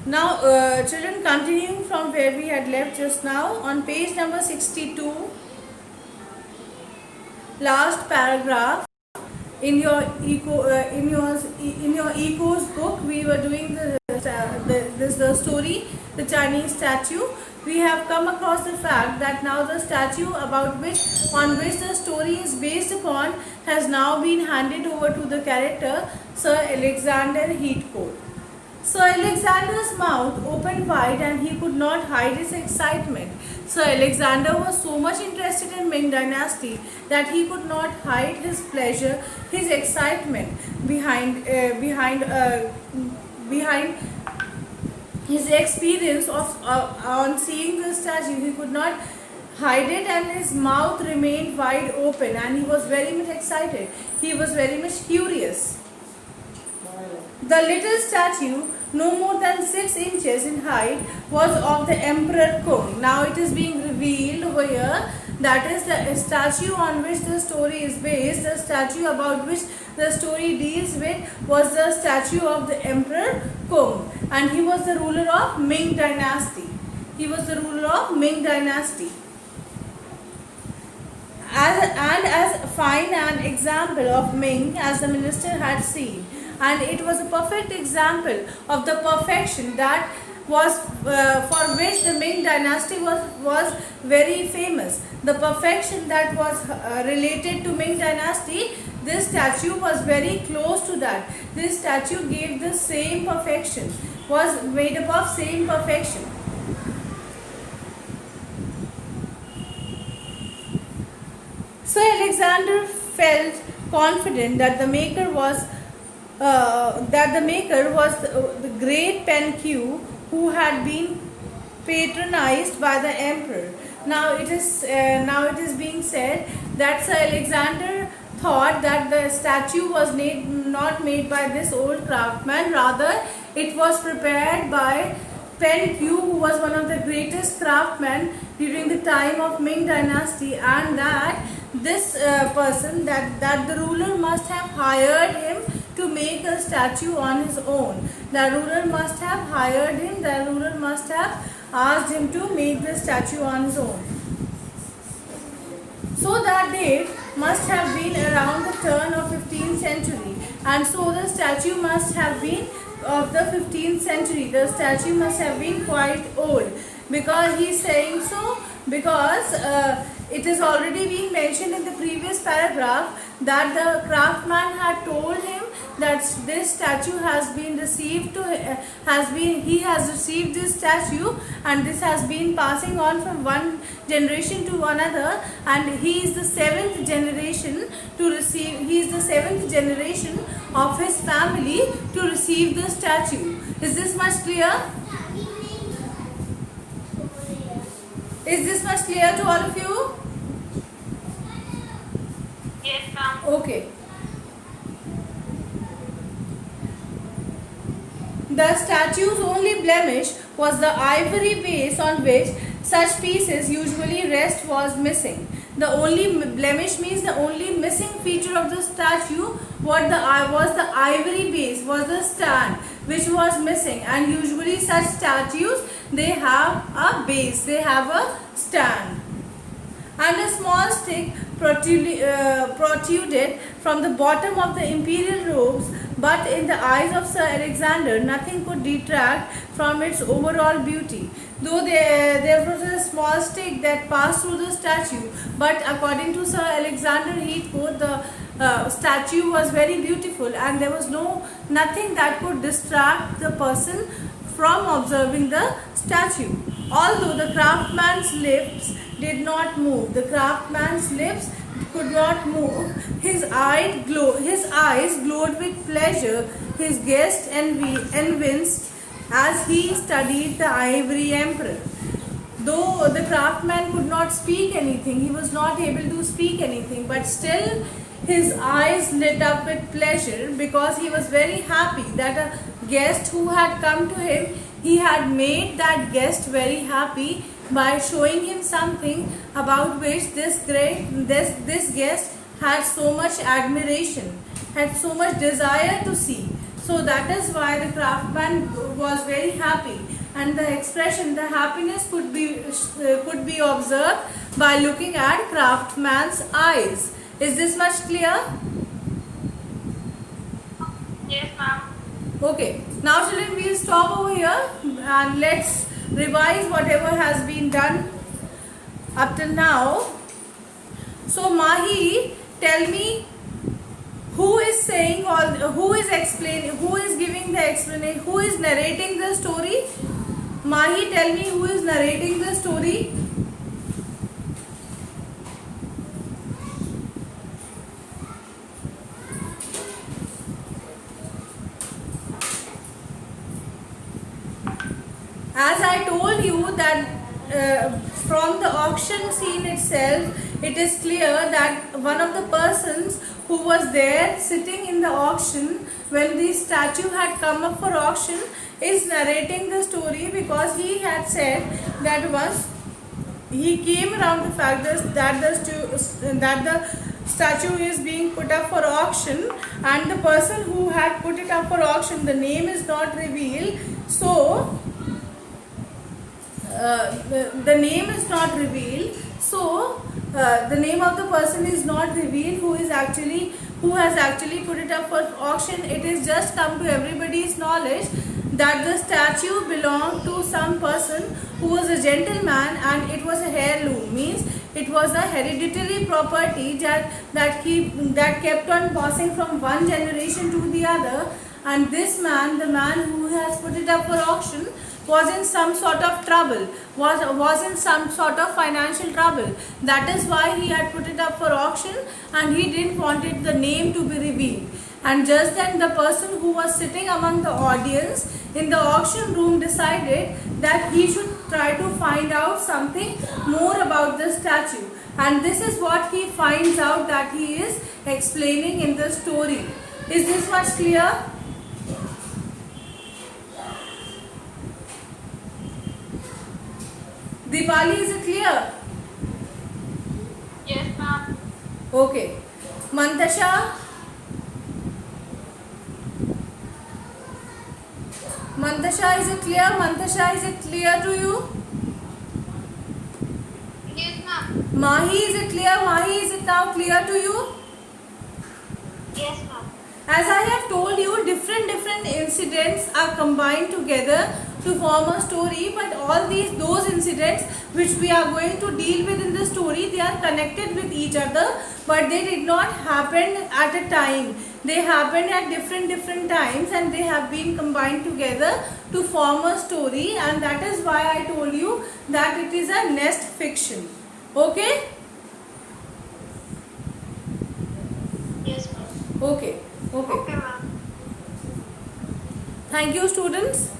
Now, children, continuing from where we had left just now, on page number 62, last paragraph in your in your eco's book, we were doing the story, the Chinese statue. We have come across the fact that now the statue on which the story is based upon has now been handed over to the character Sir Alexander Heathcote. Sir Alexander's mouth opened wide and he could not hide his excitement. Sir Alexander was so much interested in Ming Dynasty that he could not hide his pleasure, his excitement behind his experience of on seeing the statue. He could not hide it, and his mouth remained wide open, and he was very much excited. He was very much curious. The little statue, no more than 6 inches in height, was of the Emperor Kung. Now it is being revealed over here that is the statue on which the story is based. The statue about which the story deals with was the statue of the Emperor Kung, and he was the ruler of Ming Dynasty. He was the ruler of Ming Dynasty. As fine an example of Ming as the minister had seen, and it was a perfect example of the perfection that was for which the Ming Dynasty was very famous. The perfection that was related to Ming Dynasty, this statue was very close to that. This statue gave the same perfection, was made up of same perfection. Sir Alexander felt confident that the maker was the great Pen Q, who had been patronized by the emperor. Now it is being said that Sir Alexander thought that the statue was not made by this old craftsman, rather it was prepared by Pen Q, who was one of the greatest craftsmen during the time of Ming Dynasty, and that this person, that the ruler must have hired him to make a statue on his own. The ruler must have hired him, the ruler must have asked him to make the statue on his own. So that date must have been around the turn of 15th century, and so the statue must have been of the 15th century. The statue must have been quite old, because he is saying so because it is already being mentioned in the previous paragraph that the craftsman had told him that this statue has been received he has received this statue, and this has been passing on from one generation to another, and he is the seventh generation of his family to receive the statue. Is this much clear? Is this much clear to all of you? Yes, ma'am. Okay. The statue's only blemish was the ivory base on which such pieces usually rest was missing. The only blemish means the only missing feature of the statue was the ivory base, was the stand which was missing, and usually such statues, they have a base, they have a stand, and a small stick protruded from the bottom of the imperial robes, but in the eyes of Sir Alexander nothing could detract from its overall beauty. Though there was a small stick that passed through the statue, but according to Sir Alexander Heathcote, the statue was very beautiful, and there was nothing that could distract the person from observing the statue. Although the craftsman's lips did not move, could not move. His eyes glowed with pleasure. His guest evinced as he studied the ivory emperor. Though the craftsman could not speak anything, he was not able to speak anything, but still his eyes lit up with pleasure, because he was very happy that a guest who had come to him, he had made that guest very happy by showing him something about which this guest had so much admiration, had so much desire to see. So that is why the craftsman was very happy, and the expression, the happiness could be observed by looking at craftsman's eyes. Is this much clear? Yes, ma'am. Okay, now children, we'll stop over here and let's revise whatever has been done up till now. So Mahi, tell me, who is saying all, who is explaining, who is giving the explanation, who is narrating the story? Mahi, tell me, who is narrating the story? As I told you that from the auction scene itself, it is clear that one of the persons who was there sitting in the auction when the statue had come up for auction is narrating the story, because he had said that once he came around the fact that the statue is being put up for auction, and the person who had put it up for auction, the name is not revealed. So the name is not revealed, so the name of the person is not revealed who has actually put it up for auction. It is just come to everybody's knowledge that the statue belonged to some person who was a gentleman, and it was a heirloom, means it was a hereditary property that kept on passing from one generation to the other. And this man, the man who has put it up for auction, was in some sort of trouble, was in some sort of financial trouble. That is why he had put it up for auction, and he didn't want the name to be revealed. And just then the person who was sitting among the audience in the auction room decided that he should try to find out something more about the statue. And this is what he finds out that he is explaining in the story. Is this much clear? Deepali, is it clear? Yes, ma'am. Okay. Mantasha? Mantasha, is it clear? Mantasha, is it clear to you? Yes, ma'am. Mahi, is it clear? Mahi, is it now clear to you? Yes, ma'am. As I have told you, different incidents are combined together to form a story, but all those incidents which we are going to deal with in the story, they are connected with each other, but they did not happen at a time. They happened at different times, and they have been combined together to form a story, and that is why I told you that it is a nest fiction. Okay? Yes, ma'am. Okay. Okay, ma'am. Thank you, students.